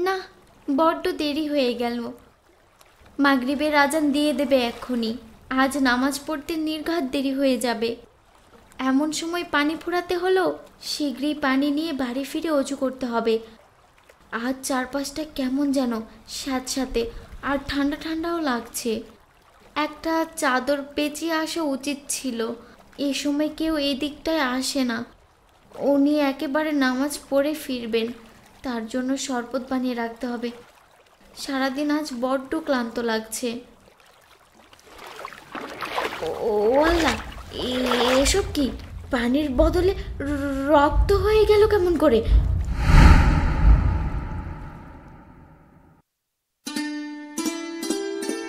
না, বড্ড দেরি হয়ে গেল। মাগরিবের আজান দিয়ে দেবে এক্ষুনি। আজ নামাজ পড়তে নির্ঘাত দেরি হয়ে যাবে। এমন সময় পানি ফুরাতে হলো। শীঘ্রই পানি নিয়ে বাড়ি ফিরে অজু করতে হবে। আজ চারপাশটা কেমন যেন স্যাঁতস্যাঁতে, আর ঠান্ডা ঠান্ডাও লাগছে। একটা চাদর পেঁচিয়ে আসা উচিত ছিল। এ সময় কেউ এই দিকটায় আসে না। উনি একেবারে নামাজ পড়ে ফিরবেন। তার জন্য শরবত বানিয়ে রাখতে হবে। সারাদিন আজ বড্ড ক্লান্ত লাগছে। ও আল্লাহ, এসব কি? পানির বদলে রক্ত হয়ে গেল কেমন করে?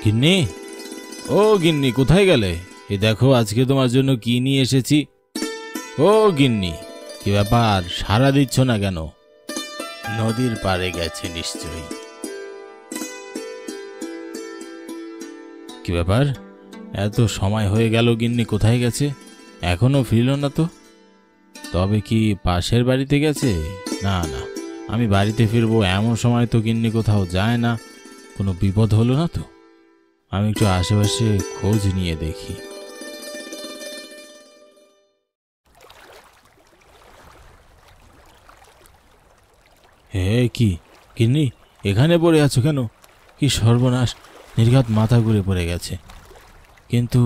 গিন্নি, ও গিন্নি, কোথায় গেলে? এই দেখো আজকে তোমার জন্য কি নিয়ে এসেছি। ও গিন্নি, কি ব্যাপার, সাড়া দিচ্ছ না কেন? নদীর পাড়ে গেছে নিশ্চয়ই। কি ব্যাপার, এত সময় হয়ে গেল, গিন্নি কোথায় গেছে? এখনো ফিরল না তো? তবে কি পাশের বাড়িতে গেছে? না না, আমি বাড়িতে ফিরবো এমন সময় তো গিন্নি কোথাও যায় না। কোনো বিপদ হলো না তো? আমি একটু আশেপাশে খোঁজ নিয়ে দেখি। হে কি গিন্নি, এখানে পড়ে আছো কেন? কি সর্বনাশ, নির্ঘাত মাথা ঘুরে পড়ে গেছে। কিন্তু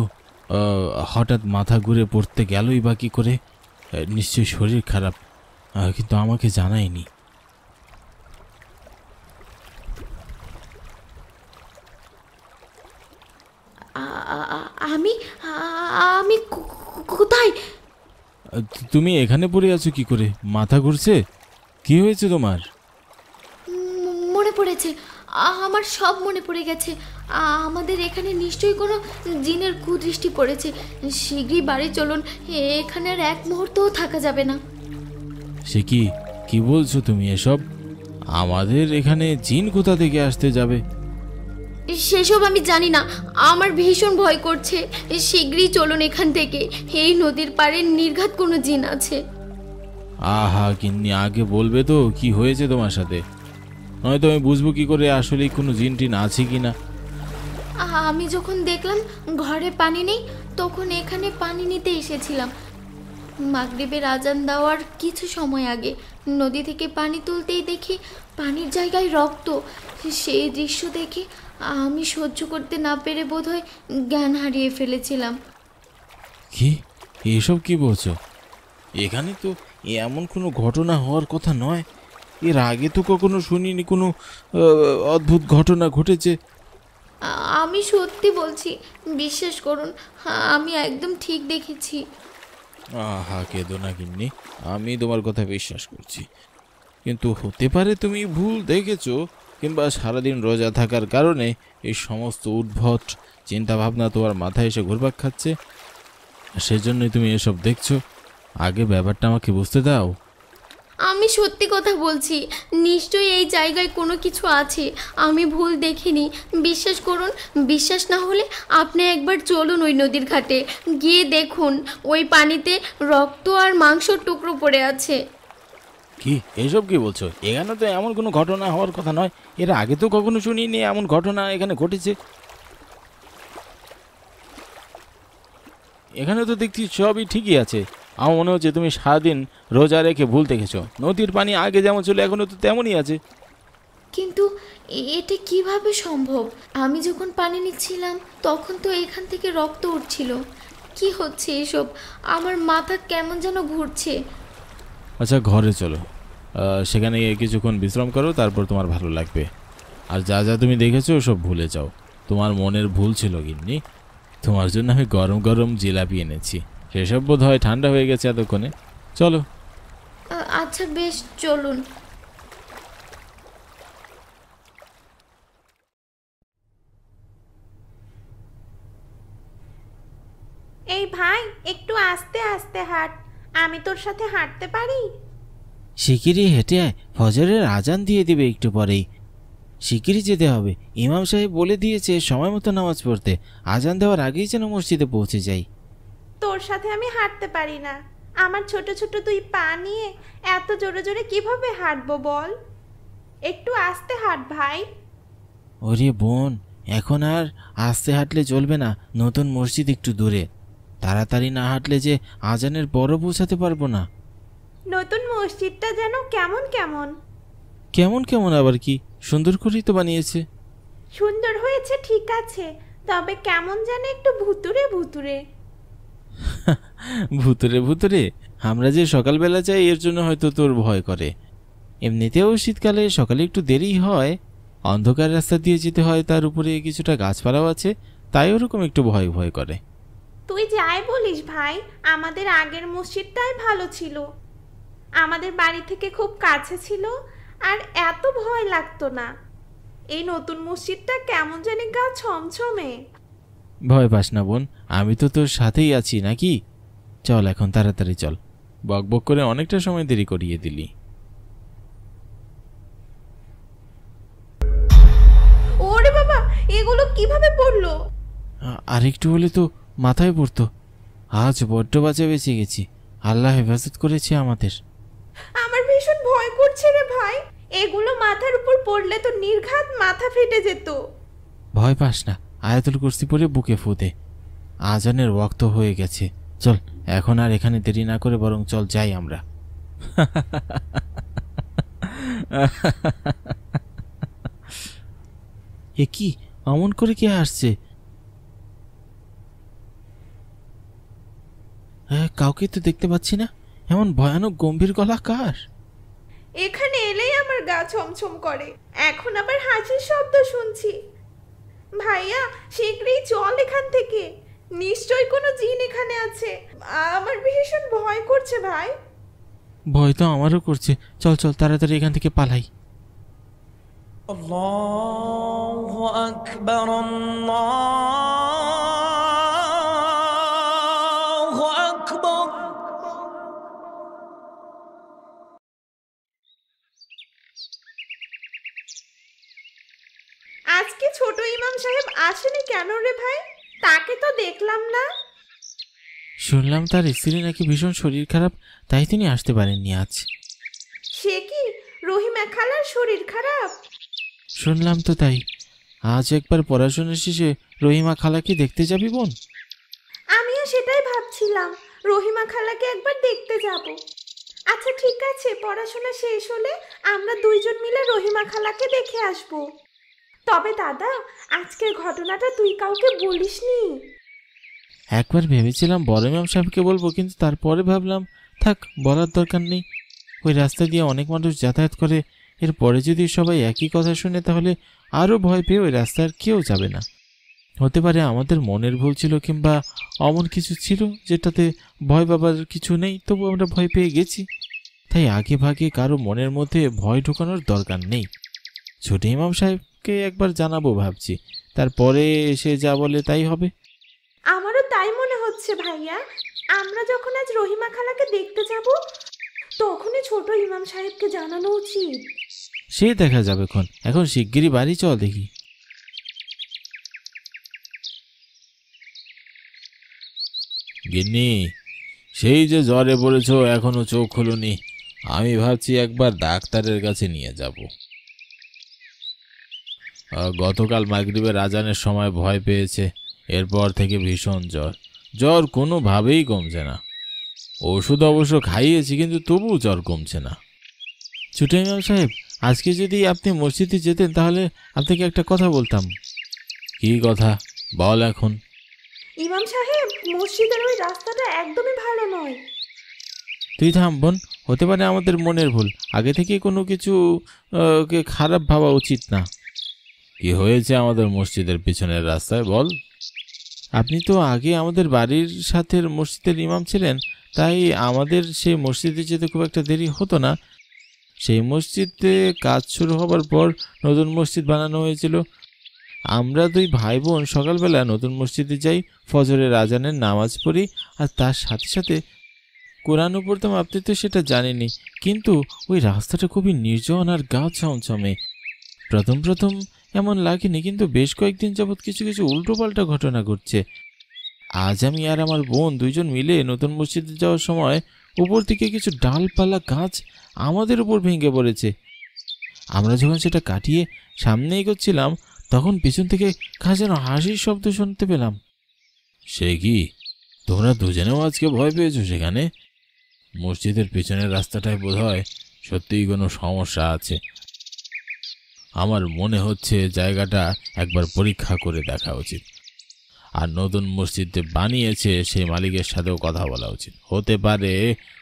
হঠাৎ মাথা ঘুরে পড়তে গেলই বা কি করে? নিশ্চয়ই শরীর খারাপ, কিন্তু আমাকে জানায়নি। আমি আমি কোথায়? তুমি এখানে পড়ে আছো কি করে? মাথা ঘুরছে? কি হয়েছে তোমার? মনে পড়েছে, আমার সব মনে পড়ে গেছে। আমাদের এখানে নিশ্চয়ই কোনো জিনের কুদৃষ্টি পড়েছে। শীঘ্রই বাড়ি চলুন, এখানে আর এক মুহূর্তও থাকা যাবে না। সে কি, কি বলছো তুমি এসব? আমাদের এখানে জিন কোথা থেকে আসতে যাবে? সেসব আমি জানি না, আমার ভীষণ ভয় করছে। শীঘ্রই চলুন এখান থেকে। এই নদীর পাড়ে নির্ঘাত কোনো জিন আছে। আহা গিন্নি, আগে বলবে তো কি হয়েছে তোমার সাথে, নয়তো আমি বুঝবো কি করে আসলে কোনো জিন টিন আছে কিনা। আমি যখন দেখলাম ঘরে পানি নেই, তখন এখানে পানি নিতে এসেছিলাম। মাগরিবের আজান দেওয়ার কিছু সময় আগে নদী থেকে পানি তুলতেই দেখি পানির জায়গায় রক্ত। সেই দৃশ্য দেখে আমি সহ্য করতে না পেরে বোধহয় জ্ঞান হারিয়ে ফেলেছিলাম। কি, এসব কি বলছো? এখানে তো এমন কোনো ঘটনা হওয়ার কথা নয়। এর আগে তো কখনো শুনিনি কোনো অদ্ভুত ঘটনা ঘটেছে। আমি সত্যি বলছি, বিশ্বাস করুন, আমি একদম ঠিক দেখেছি। আহা কেঁদো না গিন্নি, আমি তোমার কথা বিশ্বাস করছি, কিন্তু হতে পারে তুমি ভুল দেখেছো, কিংবা সারাদিন রোজা থাকার কারণে এই সমস্ত উদ্ভট চিন্তা ভাবনা তোমার মাথায় এসে ঘুরপাক খাচ্ছে, আর সেজন্যই তুমি এসব দেখছো। আগে ব্যাপারটা আমাকে বুঝতে দাও। আমি সত্যি কথা বলছি, নিশ্চয়ই এই জায়গায় কোনো কিছু আছে। আমি ভুল দেখিনি, বিশ্বাস করুন। বিশ্বাস না হলে আপনি একবার চলুন ওই নদীর ঘাটে, গিয়ে দেখুন ওই পানিতে রক্ত আর মাংসর টুকরো পড়ে আছে। কি এসব কি বলছো? এখানে তো এমন কোনো ঘটনা হওয়ার কথা নয়। এর আগে তো কখনো শুনিনি এমন ঘটনা এখানে ঘটেছে। এখানে তো দেখছি সবই ঠিকই আছে। আমার মনে হচ্ছে তুমি সারাদিন রোজা রেখে ভুল দেখেছো। নদীর পানি আগে যেমন ছিল এখনো তো তেমনই আছে। কিন্তু এটা কিভাবে সম্ভব? আমি যখন পানি নিচ্ছিলাম তখন তো এখান থেকে রক্ত উঠছিল। কি হচ্ছে এসব? আমার মাথা কেমন যেন ঘুরছে। আচ্ছা ঘরে চলো, সেখানে গিয়ে কিছুক্ষণ বিশ্রাম করো, তারপর তোমার ভালো লাগবে। আর যা যা তুমি দেখেছো সব ভুলে যাও। তোমার মনের ভুল ছিল গিন্নি। তোমার জন্য আমি গরম গরম জিলাপি এনেছি, সেসব বোধ হয় ঠান্ডা হয়ে গেছে এতক্ষণে। চলো। আচ্ছা বেশ, চলুন। এই ভাই, একটু আস্তে আস্তে হাঁট। আমি তোর সাথে হাঁটতে পারি? শিগগিরই হেঁটে আয়, ফজরের আজান দিয়ে দিবে একটু পরেই। শিগগিরই যেতে হবে, ইমাম সাহেব বলে দিয়েছে সময় মতো নামাজ পড়তে। আজান দেওয়ার আগেই যেন মসজিদে পৌঁছে যাই। তোর সাথে আমি হাঁটতে পারি না। আমার ছোট ছোট দুই পা নিয়ে এত জোরে জোরে কিভাবে হাঁটবো বল? একটু আস্তে হাঁট ভাই। ওরে বোন, এখন আর আস্তে হাঁটলে চলবে না, নতুন মসজিদ একটু দূরে, তাড়াতাড়ি না হাঁটলে যে আজানের বড় পৌঁছাতে পারবো না। নতুন মসজিদটা যেন কেমন কেমন। কেমন কেমন আবার কি, সুন্দর করেই তো বানিয়েছে। সুন্দর হয়েছে ঠিক আছে, তবে কেমন যেন একটু ভুতুরে ভুতুরে। ভুতুরে ভুতুরে? আমরা যে সকালবেলা যাই এর জন্য হয়তো তোর ভয় করে। এমনিতেও শীতকালে সকালে একটু দেরি হয়, অন্ধকার রাস্তা দিয়ে যেতে হয়, তার উপরে কিছুটা গাছপালাও আছে, তাই ওরকম একটু ভয় ভয় করে। তুই যাই বলিস ভাই, আমাদের আগের মসজিদটাই ভালো ছিল। আমাদের বাড়ি থেকে খুব কাছে ছিল আর এত ভয় লাগতো না। এই নতুন মসজিদটা কেমন জানি গা ছমছমে। ভয় পাস না বোন, আমি তো তোর সাথেই আছি নাকি। চল এখন তাড়াতাড়ি চল, বকবক করে অনেকটা সময় দেরি করিয়ে দিলি। ওরে বাবা, এগুলো কিভাবে পড়লো? আর একটু হলে তো মাথায় পড়তো। আজ বড্ড বাঁচা বেঁচে গেছি, আল্লাহ হেফাজত করেছে আমাদের। আমার ভীষণ ভয় করছে রে ভাই, এগুলো মাথার উপর পড়লে তো নির্ঘাত মাথা ফেটে যেত। ভয় পাস না, আয়াতুল কুরসি পরে বুকে ফু দে। আজানের ওয়াক্ত হয়ে গেছে, চল এখন আর এখানে দেরি না করে বরং চল যাই আমরা। এ কি, অমন করে কে আসছে? কাউকে তো দেখতে পাচ্ছি না, এমন ভয়ানক গম্ভীর গলা কার? এখানে এলেই আমার গা ছমছম করে, এখন আবার হাসির শব্দ শুনছি। ভাইয়া শীঘ্রই চল এখান থেকে, নিশ্চয় কোনো জিন এখানে আছে। আমার ভীষণ ভয় করছে ভাই। ভয় তো আমারও করছে, চল চল তাড়াতাড়ি এখান থেকে পালাই। আল্লাহু আকবার, আল্লাহু আকবার। আজকে ছোট ইমাম সাহেব আসেনি কেন রে ভাই? তাকে তো দেখলাম না। শুনলাম তার স্ত্রী নাকি ভীষণ শরীর খারাপ, তাই তিনি আসতে পারেননি আজ। সে কি, রহিমা খালার শরীর খারাপ? শুনলাম তো তাই। আজ একবার পড়াশোনা শেষে রহিমা খালাকে দেখতে যাবি বোন? আমিও সেটাই ভাবছিলাম, রহিমা খালাকে একবার দেখতে যাব। আচ্ছা ঠিক আছে, পড়াশোনা শেষ হলে আমরা দুইজন মিলে রহিমা খালাকে দেখে আসব। তবে দাদা, আজকের ঘটনাটা তুই কাউকে বলিসনি? একবার ভেবেছিলাম বড় ইমাম সাহেবকে বলবো, কিন্তু তারপরে ভাবলাম থাক, বলার দরকার নেই। ওই রাস্তা দিয়ে অনেক মানুষ যাতায়াত করে, এরপরে যদি সবাই একই কথা শুনে তাহলে আরও ভয় পেয়ে ওই রাস্তার কেউ যাবে না। হতে পারে আমাদের মনের ভুল ছিল, কিংবা অমন কিছু ছিল যেটাতে ভয় পাবার কিছু নেই, তবু আমরা ভয় পেয়ে গেছি। তাই আগে ভাগে কারো মনের মধ্যে ভয় ঢোকানোর দরকার নেই। ছোট ইমাম সাহেবকে একবার জানাবো ভাবছি, তারপরে এসে যা বলে তাই হবে। আমারও তাই মনে হচ্ছে ভাইয়া। আমরা যখন আজ রহিমা খালাকে দেখতে যাব, তখনই ছোট ইমাম সাহেবকে জানানো উচিত। সে দেখা যাবে, এখন শিগগিরই বাড়ি চল দেখি। গিন্নি, সেই যে জ্বরে পড়েছ এখনো চোখ খুলুনি, আমি ভাবছি একবার ডাক্তারের কাছে নিয়ে যাব। গতকাল মাগরিবের আজানের সময় ভয় পেয়েছে, এরপর থেকে ভীষণ জ্বর, জ্বর কোনোভাবেই কমছে না। ওষুধ অবশ্য খাইয়েছি, কিন্তু তবুও জ্বর কমছে না। ছোট ইমাম সাহেব, আজকে যদি আপনি মসজিদে যেতেন তাহলে আপনাকে একটা কথা বলতাম। কি কথা বল এখন? ইমাম সাহেব, মসজিদের ওই রাস্তাটা একদমই ভালো নয়। তুই থাম বোন, হতে পারে আমাদের মনের ভুল, আগে থেকে কোনো কিছু কে খারাপ ভাবা উচিত না। কি হয়েছে আমাদের মসজিদের পিছনের রাস্তায় বল? আপনি তো আগে আমাদের বাড়ির সাথে মসজিদের ইমাম ছিলেন, তাই আমাদের সেই মসজিদে যেতে খুব একটা দেরি হতো না। সেই মসজিদে কাজ শুরু হবার পর নতুন মসজিদ বানানো হয়েছিল। আমরা দুই ভাই বোন সকালবেলা নতুন মসজিদে যাই, ফজরের আজানের নামাজ পড়ি, আর তার সাথে সাথে কোরআনও পড়তাম। আপনি তো সেটা জানেনই, কিন্তু ওই রাস্তাটা খুবই নির্জন আর গা ছমছমে। প্রথম প্রথম এমন লাগেনি, কিন্তু বেশ কয়েকদিন যাবৎ কিছু কিছু উল্টোপাল্টা ঘটনা ঘটছে। আজ আমি আর আমার বোন দুইজন মিলে নতুন মসজিদে যাওয়ার সময় উপর থেকে কিছু ডালপালা গাছ আমাদের উপর ভেঙে পড়েছে। আমরা যখন সেটা কাটিয়ে সামনে এগোচ্ছিলাম তখন পিছন থেকে যেন হাসির শব্দ শুনতে পেলাম। সে কি, তোমরা দুজনেও আজকে ভয় পেয়েছো সেখানে? মসজিদের পিছনের রাস্তাটায় বোধহয় সত্যিই কোনো সমস্যা আছে। আমার মনে হচ্ছে জায়গাটা একবার পরীক্ষা করে দেখা উচিত। আর নতুন মসজিদ যে বানিয়েছে সেই মালিকের সাথেও কথা বলা উচিত। হতে পারে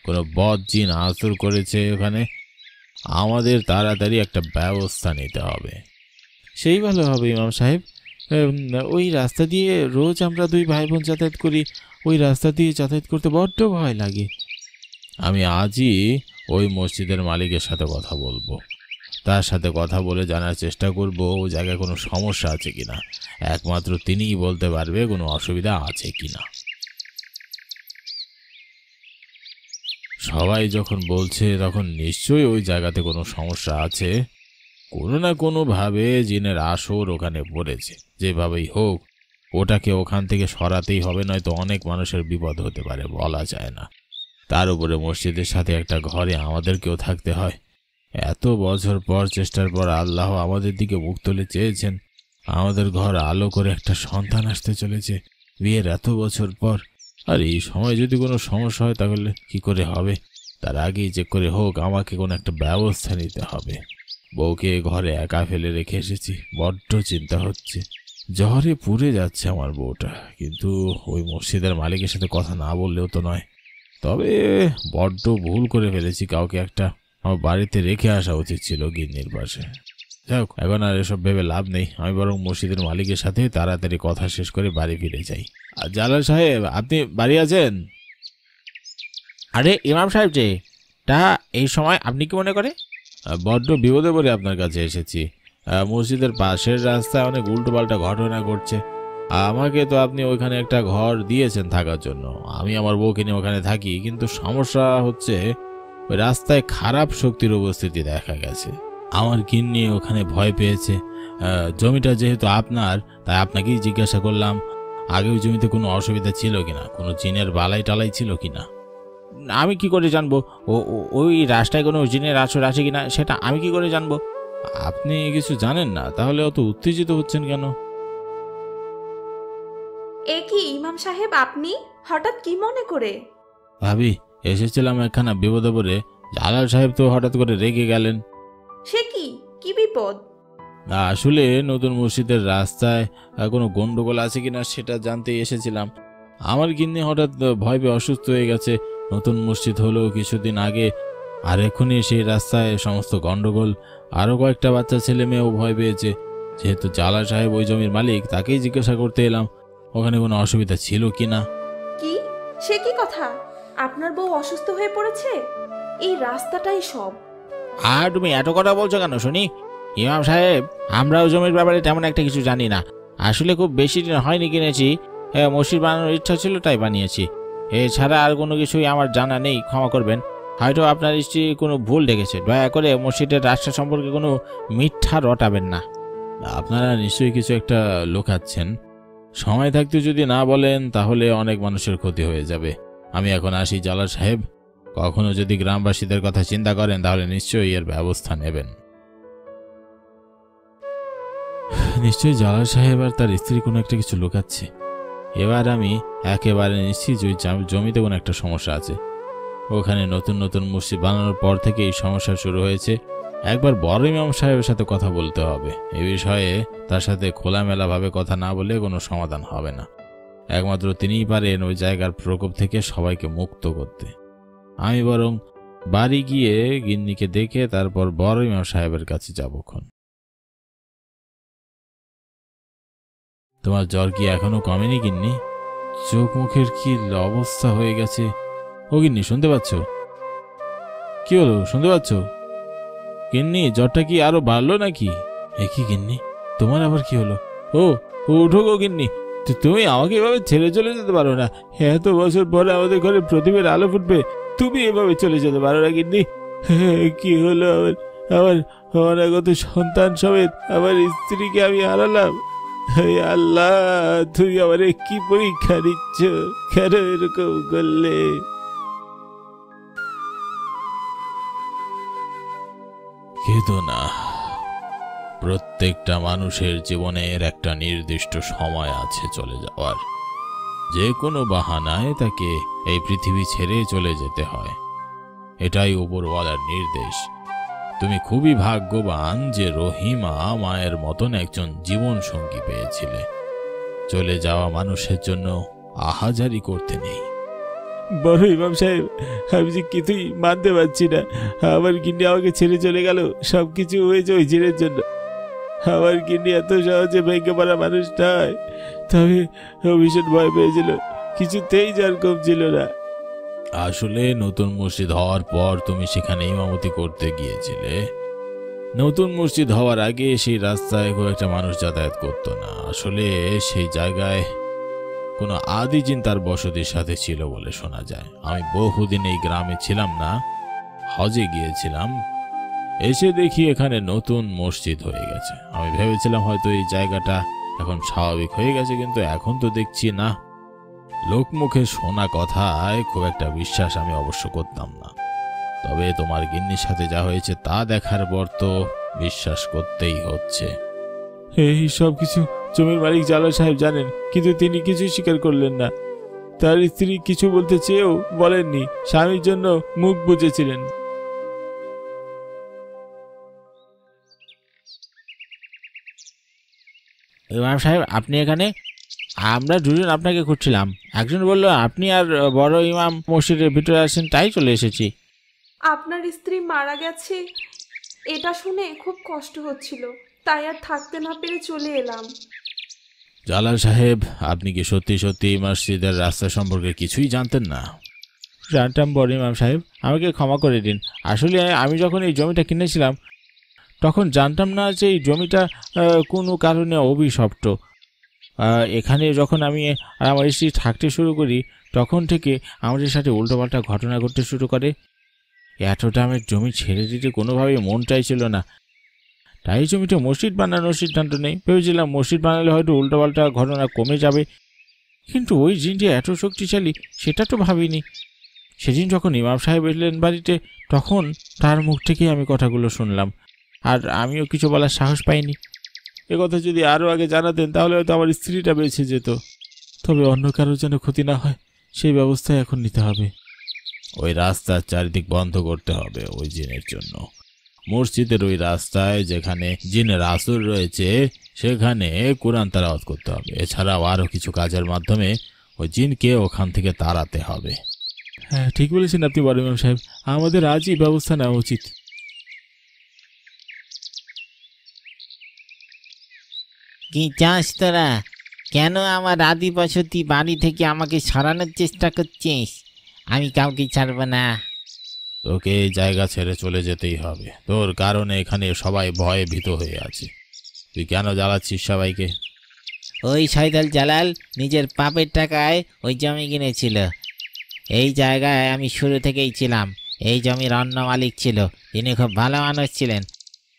কোনো বদ জিন আসর করেছে ওখানে। আমাদের তাড়াতাড়ি একটা ব্যবস্থা নিতে হবে। সেই ভালো হবে ইমাম সাহেব। ওই রাস্তা দিয়ে রোজ আমরা দুই ভাই বোন যাতায়াত করি, ওই রাস্তা দিয়ে যাতায়াত করতে বড্ড ভয় লাগে। আমি আজই ওই মসজিদের মালিকের সাথে কথা বলবো। তার সাথে কথা বলে জানার চেষ্টা করব ও জায়গায় কোনো সমস্যা আছে কিনা। একমাত্র তিনিই বলতে পারবে কোনো অসুবিধা আছে কিনা। সবাই যখন বলছে তখন নিশ্চয়ই ওই জায়গাতে কোনো সমস্যা আছে। কোনো না কোনোভাবে জিনের আসর ওখানে পড়েছে। যেভাবেই হোক ওটাকে ওখান থেকে সরাতেই হবে, নয়তো অনেক মানুষের বিপদ হতে পারে, বলা যায় না। তার উপরে মসজিদের সাথে একটা ঘরে আমাদেরকেও থাকতে হয়। এত বছর পর চেষ্টার পর আল্লাহ আমাদের দিকে মুখ তুলে চেয়েছেন। আমাদের ঘর আলো করে একটা সন্তান আসতে চলেছে বিয়ের এত বছর পর। আর এই সময় যদি কোনো সমস্যা হয় তাহলে কি করে হবে? তার আগেই যে করে হোক আমাকে কোনো একটা ব্যবস্থা নিতে হবে। বউকে ঘরে একা ফেলে রেখে এসেছি, বড্ড চিন্তা হচ্ছে। জ্বরে পুড়ে যাচ্ছে আমার বউটা। কিন্তু ওই মসজিদের মালিকের সাথে কথা না বললেও তো নয়। তবে বড্ড ভুল করে ফেলেছি, কাউকে একটা আমার বাড়িতে রেখে আসা উচিত ছিল গিন্নির পাশে। যাক, এখন আর এসব ভেবে লাভ নেই। আমি বরং মসজিদের মালিকের সাথে তাড়াতাড়ি কথা শেষ করে বাড়ি ফিরে যাই। আর জালাল সাহেব, আপনি বাড়ি আছেন? আরে ইমাম সাহেব যে তা এই সময় আপনি কি মনে করে? বড্ড বিপদে পড়ে আপনার কাছে এসেছি। মসজিদের পাশের রাস্তায় অনেক উল্টোপাল্টা ঘটনা ঘটছে। আমাকে তো আপনি ওইখানে একটা ঘর দিয়েছেন থাকার জন্য। আমি আমার বউকে নিয়ে ওখানে থাকি, কিন্তু সমস্যা হচ্ছে ওই রাস্তায় খারাপ শক্তির উপস্থিতি দেখা গেছে। আমার গিন্নি ওখানে ভয় পেয়েছে। জমিটা যেহেতু আপনার, তাই আপনাকেই জিজ্ঞাসা করলাম আগে ওই জমিতে কোনো অসুবিধা ছিল কিনা, কোনো জিনের বালাই টালাই ছিল কিনা। আমি কি করে জানবো ওই রাস্তায় কোনো জিনের আসর আছে কিনা? সেটা আমি কি করে জানবো? আপনি কিছু জানেন না? তাহলে অত উত্তেজিত হচ্ছেন কেন? এ কি ইমাম সাহেব, আপনি হঠাৎ কি মনে করে? ভাবি, এসেছিলাম একখানা বিপদে পড়ে। জালাল সাহেব তো হঠাৎ করে রেগে গেলেন। সে কি, কি বিপদ? আসলে নতুন মসজিদের রাস্তায় কোনো গন্ডগোল আছে কিনা সেটা জানতে এসেছিলাম। আমার গিন্নি হঠাৎ ভয় পেয়ে অসুস্থ হয়ে গেছে। নতুন মসজিদ হলো কিছুদিন আগে, আর এখনই সেই রাস্তায় সমস্ত গন্ডগোল। আরও কয়েকটা বাচ্চা ছেলে মেয়েও ভয় পেয়েছে। যেহেতু জালাল সাহেব ওই জমির মালিক, তাকেই জিজ্ঞাসা করতে এলাম ওখানে কোনো অসুবিধা ছিল কিনা। কি, সে কি কথা? আপনার বউ অসুস্থ হয়ে পড়েছে? এই রাস্তাটাই সব। আর তুমি এত কথা বলছো কেন শুনি? ইমাম সাহেব, আমরাও জমির ব্যাপারে তেমন একটা কিছু জানি না। আসলে খুব বেশি দিন হয়নি কিনেছি। মসজিদ বানানোর ইচ্ছা ছিল তাই বানিয়েছি। এছাড়া আর কোনো কিছুই আমার জানা নেই, ক্ষমা করবেন। হয়তো আপনার স্ত্রী কোনো ভুল দেখেছে। দয়া করে মসজিদের রাস্তা সম্পর্কে কোনো মিথ্যা রটাবেন না। আপনারা নিশ্চয়ই কিছু একটা লুকাচ্ছেন। সময় থাকতে যদি না বলেন তাহলে অনেক মানুষের ক্ষতি হয়ে যাবে। আমি এখন আসি জালাল সাহেব। কখনো যদি গ্রামবাসীদের কথা চিন্তা করেন তাহলে নিশ্চয়ই এর ব্যবস্থা নেবেন। নিশ্চয়ই জালাল সাহেব আর তার স্ত্রী কোনো একটা কিছু লুকাচ্ছে। এবার আমি একেবারে নিশ্চিত যে জমিতে কোনো একটা সমস্যা আছে। ওখানে নতুন নতুন মসজিদ বানানোর পর থেকে এই সমস্যা শুরু হয়েছে। একবার বড় ইমাম সাহেবের সাথে কথা বলতে হবে এ বিষয়ে। তার সাথে খোলামেলাভাবে কথা না বলে কোনো সমাধান হবে না। একমাত্র তিনিই পারেন ওই জায়গার প্রকোপ থেকে সবাইকে মুক্ত করতে। আমি বরং বাড়ি গিয়ে গিন্নিকে দেখে তারপর বড় ইমাম সাহেবের কাছে যাবক্ষণ। তোমার জ্বর কি এখনো কমেনি গিন্নি? চোখ মুখের কি অবস্থা হয়ে গেছে। ও গিন্নি, শুনতে পাচ্ছ? কি হলো, শুনতে পাচ্ছ? গিন্নি, জ্বরটা কি আরো বাড়লো নাকি? এ কি গিন্নি, তোমার আবার কি হলো? ও উঠো গো গিন্নি, তুমি আমাকে এভাবে ছেড়ে চলে যেতে পারো না। এত বছর পরে আমাদের ঘরে প্রদীপের আলো ফুটবে, তুমি এভাবে চলে যেতে পারো না গিন্নি। কি হলো আমার অনাগত সন্তান সমেত আমার স্ত্রীকে আমি হারালাম। আল্লাহ, তুমি আমার কি পরীক্ষা নিচ্ছ? কেন এরকম করলে? কেঁদো না, প্রত্যেকটা মানুষের জীবনের একটা নির্দিষ্ট সময় আছে চলে যাওয়ার। যে কোনো বাহানায় তাকে এই পৃথিবী ছেড়ে চলে যেতে হয়। এটাই উপরওয়ালার নির্দেশ। তুমি খুবই ভাগ্যবান যে রহিমা মায়ের মতন একজন জীবন সঙ্গী পেয়েছিলে। চলে যাওয়া মানুষের জন্য আহাজারি করতে নেই। বড় ইমাম সাহেব, আমি যে কিছুই মানতে পারছি না। আমার গিন্নি আমাকে ছেড়ে চলে গেল, সবকিছু হয়েছে ওই জিনের জন্য। আমার গিন্নি এত সহজে ভেঙে পড়া মানুষ নয়। তবে ভীষণ ভয় পেয়েছিল, কিছুতেই জ্বর কমছিল না। আসলে নতুন মসজিদ হওয়ার পর তুমি সেখানে ইমামতি করতে গিয়েছিলে। নতুন মসজিদ হওয়ার আগে সেই রাস্তায় খুব একটা মানুষ যাতায়াত করতো না। আসলে সেই জায়গায় কোনো আদি জিন তার বসতির সাথে ছিল বলে শোনা যায়। আমি বহুদিন এই গ্রামে ছিলাম না, হজে গিয়েছিলাম। এসে দেখি এখানে নতুন মসজিদ হয়ে গেছে। আমি ভেবেছিলাম হয়তো এই জায়গাটা এখন স্বাভাবিক হয়ে গেছে, কিন্তু এখন তো দেখছি না। লোকমুখে শোনা কথায় খুব একটা বিশ্বাস আমি অবশ্য করতাম না। তবে তোমার গিন্নির সাথে যা হয়েছে তা দেখার পর তো বিশ্বাস করতেই হচ্ছে। এই সব কিছু জমির মালিক জালাল সাহেব জানেন, কিন্তু তিনি কিছুই স্বীকার করলেন না। তার স্ত্রী কিছু বলতে চেয়েও বলেননি, স্বামীর জন্য মুখ বুজেছিলেন। ইমাম সাহেব, আপনি এখানে? আমরা দুজন আপনাকে খুঁজছিলাম। একজন বলল আপনি আর বড় ইমাম মসজিদের ভিতরে আছেন, তাই চলে এসেছি। আপনার স্ত্রী মারা গেছে এটা শুনে খুব কষ্ট হচ্ছিল, তাই আর থাকতে না পেরে চলে এলাম। জালাল সাহেব, আপনি কি সত্যি সত্যি মসজিদের রাস্তা সম্পর্কে কিছুই জানতেন না? জানতাম বড় ইমাম সাহেব, আমাকে ক্ষমা করে দিন। আসলে আমি যখন এই জমিটা কিনেছিলাম তখন জানতাম না যে এই জমিটা কোনো কারণে অভিশপ্ত। এখানে যখন আমি আর আমার স্ত্রী থাকতে শুরু করি তখন থেকে আমাদের সাথে উল্টোপাল্টা ঘটনা ঘটতে শুরু করে। এত দামের জমি ছেড়ে দিতে কোনোভাবেই মন চাইছিল না, তাই জমিটা মসজিদ বানানোর সিদ্ধান্ত নেই। ভেবেছিলাম মসজিদ বানালে হয়তো উল্টোপাল্টা ঘটনা কমে যাবে, কিন্তু ওই জিন যে এত শক্তিশালী সেটা তো ভাবিনি। সেদিন যখন ইমাম সাহেব এলেন বাড়িতে তখন তার মুখ থেকেই আমি কথাগুলো শুনলাম, আর আমিও কিছু বলার সাহস পাইনি। একথা যদি আরও আগে জানাতেন তাহলে হয়তো আমার স্ত্রীটা বেঁচে যেত। তবে অন্য কারোর যেন ক্ষতি না হয় সেই ব্যবস্থাই এখন নিতে হবে। ওই রাস্তার চারিদিক বন্ধ করতে হবে ওই জিনের জন্য। মসজিদের ওই রাস্তায় যেখানে জিনের আসর রয়েছে সেখানে কোরআন তেলাওয়াত করতে হবে। এছাড়াও আরও কিছু কাজের মাধ্যমে ওই জিনকে ওখান থেকে তাড়াতে হবে। হ্যাঁ, ঠিক বলেছেন আপনি বড় ইমাম সাহেব, আমাদের আজই ব্যবস্থা নেওয়া উচিত। কি চাস তোরা? কেন আমার আদিবসতি বাড়ি থেকে আমাকে সরানোর চেষ্টা করছিস? আমি কাউকে ছাড়ব না। তোকে এই জায়গা ছেড়ে চলে যেতেই হবে। তোর কারণে এখানে সবাই ভয়ে ভীত হয়ে আছে। তুই কেন জ্বালাচ্ছিস সবাইকে? ওই শয়তান জালাল নিজের পাপের টাকায় ওই জমি কিনেছিল। এই জায়গায় আমি শুরু থেকেই ছিলাম। এই জমির অন্য মালিক ছিল, তিনি খুব ভালো মানুষ ছিলেন।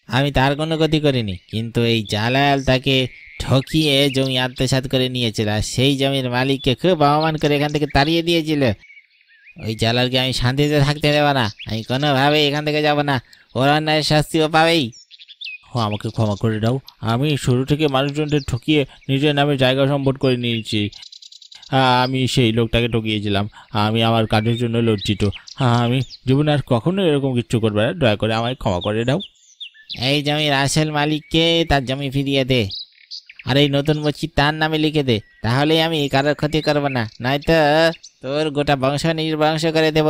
আমি তার কোনো ক্ষতি করিনি, কিন্তু এই জালাল তাকে ঠকিয়ে জমি আত্মসাৎ করে নিয়েছিল, আর সেই জমির মালিককে খুব অপমান করে এখান থেকে তাড়িয়ে দিয়েছিল। ওই জালালকে আমি শান্তিতে থাকতে দেবো না। আমি কোনোভাবেই এখান থেকে যাব না। ওর অন্যায়ের শাস্তিও পাবেই। আমাকে ক্ষমা করে দাও, আমি শুরু থেকে মানুষজনদের ঠকিয়ে নিজের নামে জায়গা সম্পদ করে নিয়েছি। আমি সেই লোকটাকে ঠকিয়েছিলাম। আমি আমার কাজের জন্য লজ্জিত। আমি জীবনে আর কখনো এরকম কিছু করবে না। দয়া করে আমায় ক্ষমা করে দাও। এই জমির আসল মালিককে তার জমি ফিরিয়ে দে, আর এই নতুন মসজিদ তার নামে লিখে দে। তাহলেই আমি কারোর ক্ষতি করবো না, নয়তো তোর গোটা বংশ নির্বংশ করে দেব।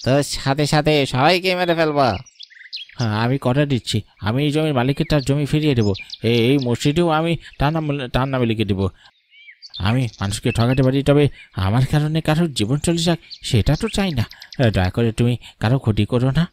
তোর সাথে সাথে সবাইকে মেরে ফেলবো। হ্যাঁ, আমি কথা দিচ্ছি, আমি এই জমির মালিককে তার জমি ফিরিয়ে দেবো। এই মসজিদেও আমি তার নামে লিখে দেবো। আমি মানুষকে ঠকাতে পারি, তবে আমার কারণে কারোর জীবন চলে যাক সেটা তো চাই না। দয়া করে তুমি কারো ক্ষতি করো না।